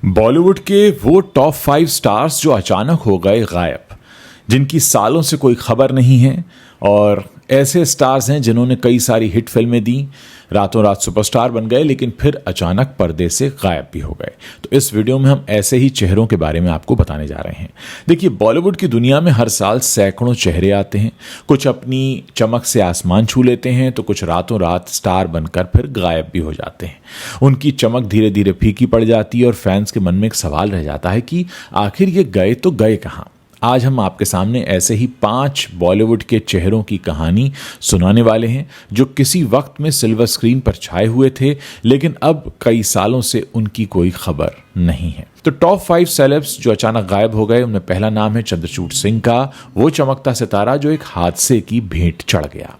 बॉलीवुड के वो top 5 stars जो अचानक हो गए गायब, जिनकी सालों से कोई खबर नहीं है, और ऐसे स्टार्स हैं जिन्होंने कई सारी हिट फिल्में दी, रातों रात सुपरस्टार बन गए, लेकिन फिर अचानक पर्दे से गायब भी हो गए। तो इस वीडियो में हम ऐसे ही चेहरों के बारे में आपको बताने जा रहे हैं। देखिए, बॉलीवुड की दुनिया में हर साल सैकड़ों चेहरे आते हैं। कुछ अपनी चमक से आसमान छू लेते हैं, तो कुछ रातों रात स्टार बनकर फिर गायब भी हो जाते हैं। उनकी चमक धीरे धीरे फीकी पड़ जाती है और फैंस के मन में एक सवाल रह जाता है कि आखिर ये गए तो गए कहाँ। आज हम आपके सामने ऐसे ही 5 बॉलीवुड के चेहरों की कहानी सुनाने वाले हैं जो किसी वक्त में सिल्वर स्क्रीन पर छाए हुए थे, लेकिन अब कई सालों से उनकी कोई खबर नहीं है। तो टॉप 5 सेलेब्स जो अचानक गायब हो गए, उनमें पहला नाम है चंद्रचूड़ सिंह का, वो चमकता सितारा जो एक हादसे की भेंट चढ़ गया।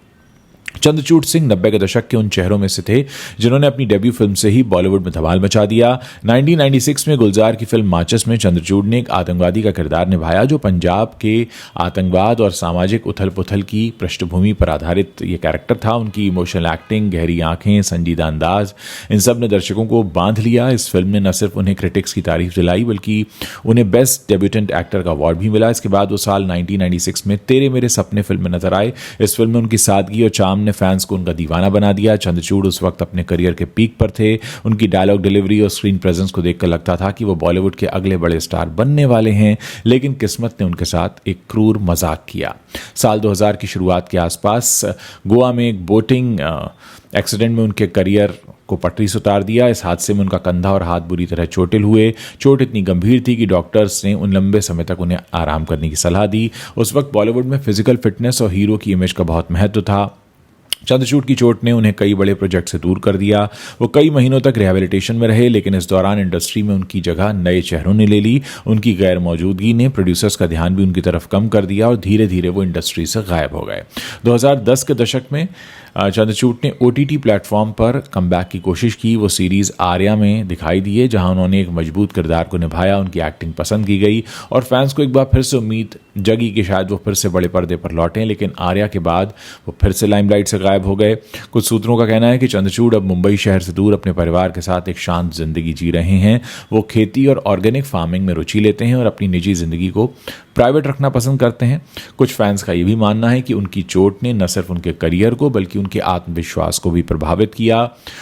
चंद्रचूड़ सिंह 90 के दशक के उन चेहरों में से थे जिन्होंने अपनी डेब्यू फिल्म से ही बॉलीवुड में धमाल मचा दिया। 1996 में गुलजार की फिल्म माचिस में चंद्रचूड़ ने एक आतंकवादी का किरदार निभाया जो पंजाब के आतंकवाद और सामाजिक उथल पुथल की पृष्ठभूमि पर आधारित ये कैरेक्टर था। उनकी इमोशनल एक्टिंग, गहरी आंखें, संजीदा अंदाज, इन सब ने दर्शकों को बांध लिया। इस फिल्म ने न सिर्फ उन्हें क्रिटिक्स की तारीफ दिलाई, बल्कि उन्हें बेस्ट डेब्यूटेंट एक्टर का अवार्ड भी मिला। इसके बाद वो साल 1996 में तेरे मेरे सपने फिल्म में नजर आए। इस फिल्म में उनकी सादगी और चार्म ने फैंस को उनका दीवाना बना दिया। चंद्रचूड़ उस वक्त अपने करियर के पीक पर थे। उनकी डायलॉग डिलीवरी और स्क्रीन प्रेजेंस को देखकर लगता था कि वो बॉलीवुड के अगले बड़े स्टार बनने वाले हैं, लेकिन किस्मत ने उनके साथ एक क्रूर मजाक किया। साल 2000 की शुरुआत के आसपास गोवा में एक बोटिंग एक्सीडेंट में उनके करियर को पटरी से उतार दिया। इस हादसे में उनका कंधा और हाथ बुरी तरह चोटिल हुए। चोट इतनी गंभीर थी कि डॉक्टर्स ने उन लंबे समय तक उन्हें आराम करने की सलाह दी। उस वक्त बॉलीवुड में फिजिकल फिटनेस और हीरो की इमेज का बहुत महत्व था। चंद्रचूड़ की चोट ने उन्हें कई बड़े प्रोजेक्ट से दूर कर दिया। वो कई महीनों तक रिहैबिलिटेशन में रहे, लेकिन इस दौरान इंडस्ट्री में उनकी जगह नए चेहरों ने ले ली। उनकी गैर मौजूदगी ने प्रोड्यूसर्स का ध्यान भी उनकी तरफ कम कर दिया और धीरे धीरे वो इंडस्ट्री से गायब हो गए। 2010 के दशक में चंद्रचूड़ ने OTT प्लेटफॉर्म पर कमबैक की कोशिश की। वो सीरीज आर्या में दिखाई दिए, जहां उन्होंने एक मजबूत किरदार को निभाया। उनकी एक्टिंग पसंद की गई और फैंस को एक बार फिर से उम्मीद जगी कि शायद वो फिर से बड़े पर्दे पर लौटें, लेकिन आर्या के बाद वो फिर से लाइमलाइट से गायब हो गए। कुछ सूत्रों का कहना है कि चंद्रचूड़ अब मुंबई शहर से दूर अपने परिवार के साथ एक शांत जिंदगी जी रहे हैं। वो खेती और ऑर्गेनिक फार्मिंग में रुचि लेते हैं और अपनी निजी जिंदगी को प्राइवेट रखना पसंद करते हैं। कुछ फैंस का यह भी मानना है कि उनकी चोट ने न सिर्फ उनके करियर को बल्कि उनके आत्मविश्वास को भी प्रभावित किया।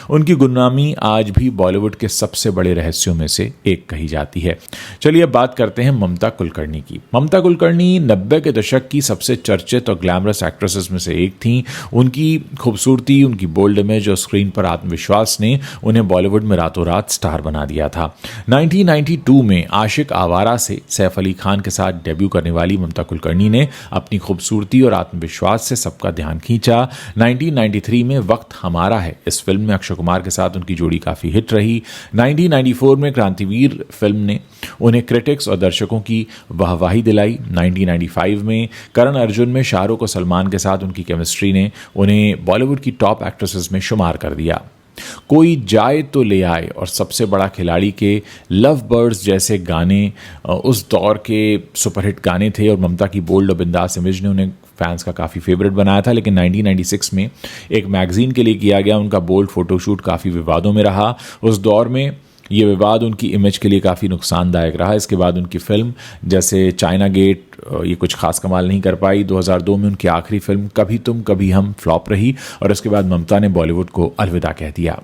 उनकी गुमनामी आज भी बॉलीवुड के सबसे बड़े रहस्यों में से एक कही जाती है। चलिए अब बात करते हैं ममता कुलकर्णी की। ममता कुलकर्णी 90 के दशक की सबसे चर्चित और ग्लैमरस एक्ट्रेसेस में से एक थी। उनकी खूबसूरती, उनकी बोल्ड इमेज और स्क्रीन पर आत्मविश्वास ने उन्हें बॉलीवुड में रातों रात स्टार बना दिया था। 1992 में आशिक आवारा से सैफ अली खान के साथ डेब्यू करने वाली ममता कुलकर्णी ने अपनी खूबसूरती और आत्मविश्वास से सबका ध्यान खींचा। 1993 में वक्त हमारा है इस फिल्म में अक्षय कुमार के साथ उनकी जोड़ी काफी हिट रही। 1994 में क्रांतिवीर फिल्म ने उन्हें क्रिटिक्स और दर्शकों की वाहवाही दिलाई। 1995 में करण अर्जुन में शाहरुख और सलमान के साथ उनकी केमिस्ट्री ने उन्हें बॉलीवुड की टॉप एक्ट्रेसेस में शुमार कर दिया। कोई जाए तो ले आए और सबसे बड़ा खिलाड़ी के लव बर्ड्स जैसे गाने उस दौर के सुपरहिट गाने थे और ममता की बोल्ड और बिंदास इमेज ने उन्हें फैंस का काफ़ी फेवरेट बनाया था। लेकिन 1996 में एक मैगजीन के लिए किया गया उनका बोल्ड फोटोशूट काफ़ी विवादों में रहा। उस दौर में ये विवाद उनकी इमेज के लिए काफ़ी नुकसानदायक रहा। इसके बाद उनकी फिल्म जैसे चाइना गेट ये कुछ खास कमाल नहीं कर पाई। 2002 में उनकी आखिरी फिल्म कभी तुम कभी हम फ्लॉप रही और इसके बाद ममता ने बॉलीवुड को अलविदा कह दिया।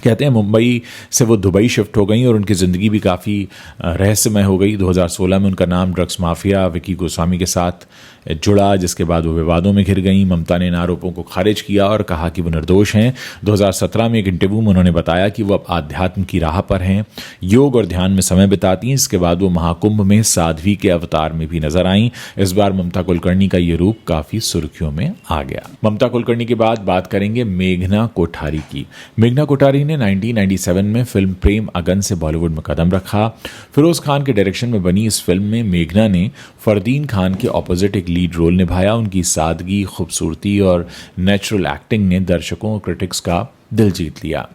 कहते हैं मुंबई से वो दुबई शिफ्ट हो गई और उनकी ज़िंदगी भी काफ़ी रहस्यमय हो गई। 2016 में उनका नाम ड्रग्स माफिया विकी गोस्वामी के साथ जुड़ा, जिसके बाद वो विवादों में घिर गई। ममता ने इन आरोपों को खारिज किया और कहा कि वो निर्दोष हैं। 2017 में एक इंटरव्यू में उन्होंने बताया कि वो अब आध्यात्म की राह पर हैं, योग और ध्यान में समय बिताती हैं। इसके बाद वो महाकुंभ में साध्वी के अवतार में भी नजर आईं। इस बार ममता कुलकर्णी का ये रूप काफ़ी सुर्खियों में आ गया। ममता कुलकर्णी के बाद बात करेंगे मेघना कोठारी की। मेघना कोठारी ने 1997 में फिल्म प्रेम अगन से बॉलीवुड में कदम रखा। फिरोज खान के डायरेक्शन में बनी इस फिल्म में मेघना ने फरदीन खान के ऑपोजिट एक लीड रोल निभाया। उनकी सादगी, खूबसूरती और नेचुरल एक्टिंग ने दर्शकों और क्रिटिक्स का दिल जीत लिया।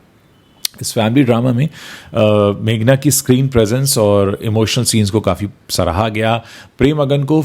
इस फैमिली ड्रामा में मेघना की स्क्रीन प्रेजेंस और इमोशनल सीन्स को काफ़ी सराहा गया। प्रेम अगन को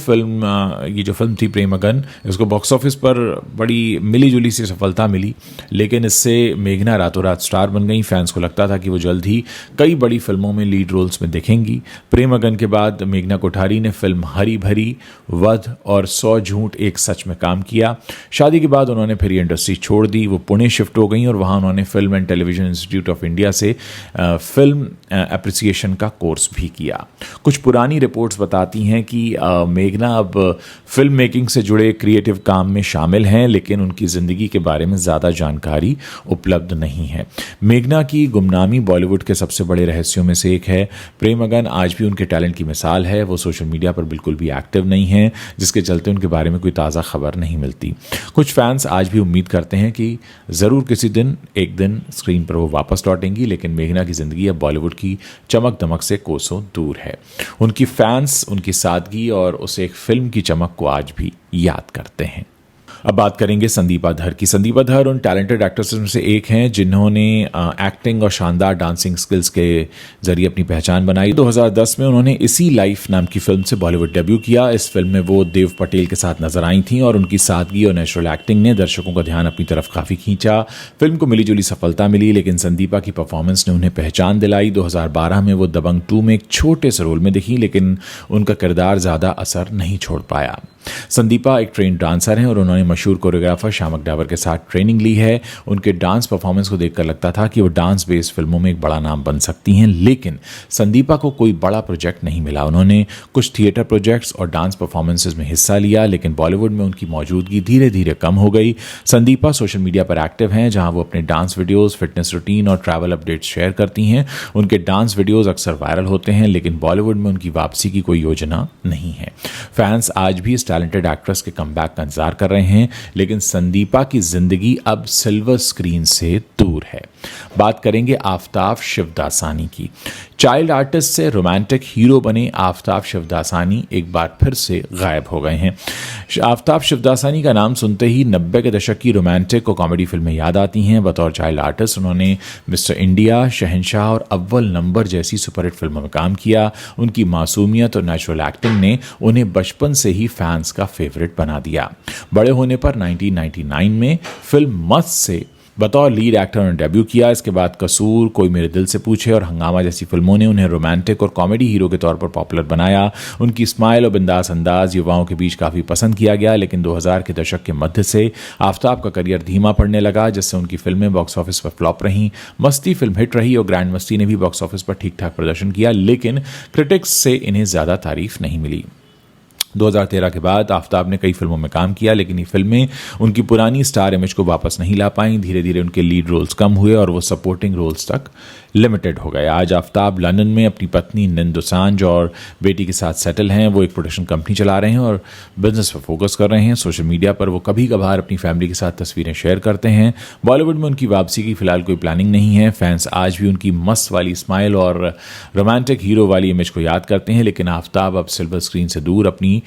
ये जो फिल्म थी प्रेम अगन, इसको बॉक्स ऑफिस पर बड़ी मिली जुली सी सफलता मिली, लेकिन इससे मेघना रातों रात स्टार बन गई। फैंस को लगता था कि वो जल्द ही कई बड़ी फिल्मों में लीड रोल्स में दिखेंगी। प्रेम अगन के बाद मेघना कोठारी ने फिल्म हरी भरी, वध और 100 झूठ एक सच में काम किया। शादी के बाद उन्होंने फिर ये इंडस्ट्री छोड़ दी, वो पुणे शिफ्ट हो गई और वहाँ उन्होंने film and television institute of India से फिल्म एप्रिसिएशन का कोर्स भी किया। कुछ पुरानी रिपोर्ट्स बताती हैं कि मेघना अब फिल्म मेकिंग से जुड़े क्रिएटिव काम में शामिल हैं, लेकिन उनकी ज़िंदगी के बारे में ज़्यादा जानकारी उपलब्ध नहीं है। मेघना की गुमनामी बॉलीवुड के सबसे बड़े रहस्यों में से एक है। प्रेम अगन आज भी उनके टैलेंट की मिसाल है। वो सोशल मीडिया पर बिल्कुल भी एक्टिव नहीं है, जिसके चलते उनके बारे में कोई ताज़ा खबर नहीं मिलती। कुछ फैंस आज भी उम्मीद करते हैं कि ज़रूर किसी दिन एक दिन स्क्रीन पर वो वापस लौटेंगी, लेकिन मेघना की ज़िंदगी अब बॉलीवुड की चमक दमक से कोसों दूर है। उनकी फैंस उनकी सादगी और उस एक फिल्म की चमक को आज भी याद करते हैं। अब बात करेंगे संदीपा धर की। संदीपा धर उन टैलेंटेड एक्ट्रेसेस में से एक हैं जिन्होंने एक्टिंग और शानदार डांसिंग स्किल्स के जरिए अपनी पहचान बनाई। 2010 में उन्होंने इसी लाइफ नाम की फिल्म से बॉलीवुड डेब्यू किया। इस फिल्म में वो देव पटेल के साथ नजर आई थी और उनकी सादगी और नेचुरल एक्टिंग ने दर्शकों का ध्यान अपनी तरफ काफ़ी खींचा। फिल्म को मिलीजुली सफलता मिली, लेकिन संदीपा की परफॉर्मेंस ने उन्हें पहचान दिलाई। 2012 में वो दबंग 2 में एक छोटे से रोल में दिखी, लेकिन उनका किरदार ज़्यादा असर नहीं छोड़ पाया। संदीपा एक ट्रेन डांसर हैं और उन्होंने मशहूर कोरियोग्राफर शामक डावर के साथ ट्रेनिंग ली है। उनके डांस परफॉर्मेंस को देखकर लगता था कि वो डांस बेस्ड फिल्मों में एक बड़ा नाम बन सकती हैं, लेकिन संदीपा को कोई बड़ा प्रोजेक्ट नहीं मिला। उन्होंने कुछ थिएटर प्रोजेक्ट्स और डांस परफॉर्मेंसेस में हिस्सा लिया, लेकिन बॉलीवुड में उनकी मौजूदगी धीरे धीरे कम हो गई। संदीपा सोशल मीडिया पर एक्टिव हैं, जहां वो अपने डांस वीडियोज, फिटनेस रूटीन और ट्रैवल अपडेट्स शेयर करती हैं। उनके डांस वीडियोज अक्सर वायरल होते हैं, लेकिन बॉलीवुड में उनकी वापसी की कोई योजना नहीं है। फैंस आज भी इस टैलेंटेड एक्ट्रेस के कमबैक का इंतजार कर रहे हैं, लेकिन संदीपा की जिंदगी अब सिल्वर स्क्रीन से दूर है। बात करेंगे आफताब शिवदासानी की। चाइल्ड आर्टिस्ट से रोमांटिक हीरो बने आफताब शिवदासानी एक बार फिर से गायब हो गए हैं। आफताब शिवदासानी का नाम सुनते ही 90 के दशक की रोमांटिक और कॉमेडी फिल्में याद आती हैं। बतौर चाइल्ड आर्टिस्ट उन्होंने मिस्टर इंडिया, शहंशाह और अव्वल नंबर जैसी सुपरहिट फिल्मों में काम किया। उनकी मासूमियत और नेचुरल एक्टिंग ने उन्हें बचपन से ही फैंस का फेवरेट बना दिया। बड़े होने पर 1999 में फिल्म मस्त से बतौर लीड एक्टर ने डेब्यू किया। इसके बाद कसूर, कोई मेरे दिल से पूछे और हंगामा जैसी फिल्मों ने उन्हें रोमांटिक और कॉमेडी हीरो के तौर पर पॉपुलर बनाया। उनकी स्माइल और बिंदास अंदाज युवाओं के बीच काफ़ी पसंद किया गया, लेकिन 2000 के दशक के मध्य से आफताब का करियर धीमा पड़ने लगा, जिससे उनकी फिल्में बॉक्स ऑफिस पर फ्लॉप रहीं। मस्ती फिल्म हिट रही और ग्रैंड मस्ती ने भी बॉक्स ऑफिस पर ठीक ठाक प्रदर्शन किया, लेकिन क्रिटिक्स से इन्हें ज़्यादा तारीफ नहीं मिली। 2013 के बाद आफताब ने कई फिल्मों में काम किया, लेकिन ये फिल्में उनकी पुरानी स्टार इमेज को वापस नहीं ला पाईं। धीरे धीरे उनके लीड रोल्स कम हुए और वो सपोर्टिंग रोल्स तक लिमिटेड हो गए। आज आफताब लंदन में अपनी पत्नी निंद दोसांझ और बेटी के साथ सेटल हैं। वो एक प्रोडक्शन कंपनी चला रहे हैं और बिजनेस पर फोकस कर रहे हैं। सोशल मीडिया पर वो कभी कभार अपनी फैमिली के साथ तस्वीरें शेयर करते हैं। बॉलीवुड में उनकी वापसी की फिलहाल कोई प्लानिंग नहीं है। फैंस आज भी उनकी मस्त वाली स्माइल और रोमांटिक हीरो वाली इमेज को याद करते हैं, लेकिन आफताब अब सिल्वर स्क्रीन से दूर अपनी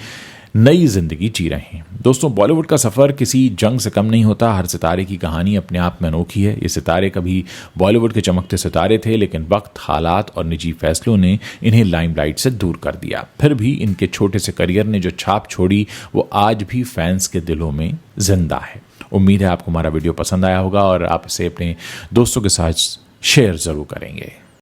नई जिंदगी जी रहे हैं। दोस्तों, बॉलीवुड का सफ़र किसी जंग से कम नहीं होता। हर सितारे की कहानी अपने आप में अनोखी है। ये सितारे कभी बॉलीवुड के चमकते सितारे थे, लेकिन वक्त, हालात और निजी फैसलों ने इन्हें लाइमलाइट से दूर कर दिया। फिर भी इनके छोटे से करियर ने जो छाप छोड़ी वो आज भी फैंस के दिलों में जिंदा है। उम्मीद है आपको हमारा वीडियो पसंद आया होगा और आप इसे अपने दोस्तों के साथ शेयर ज़रूर करेंगे।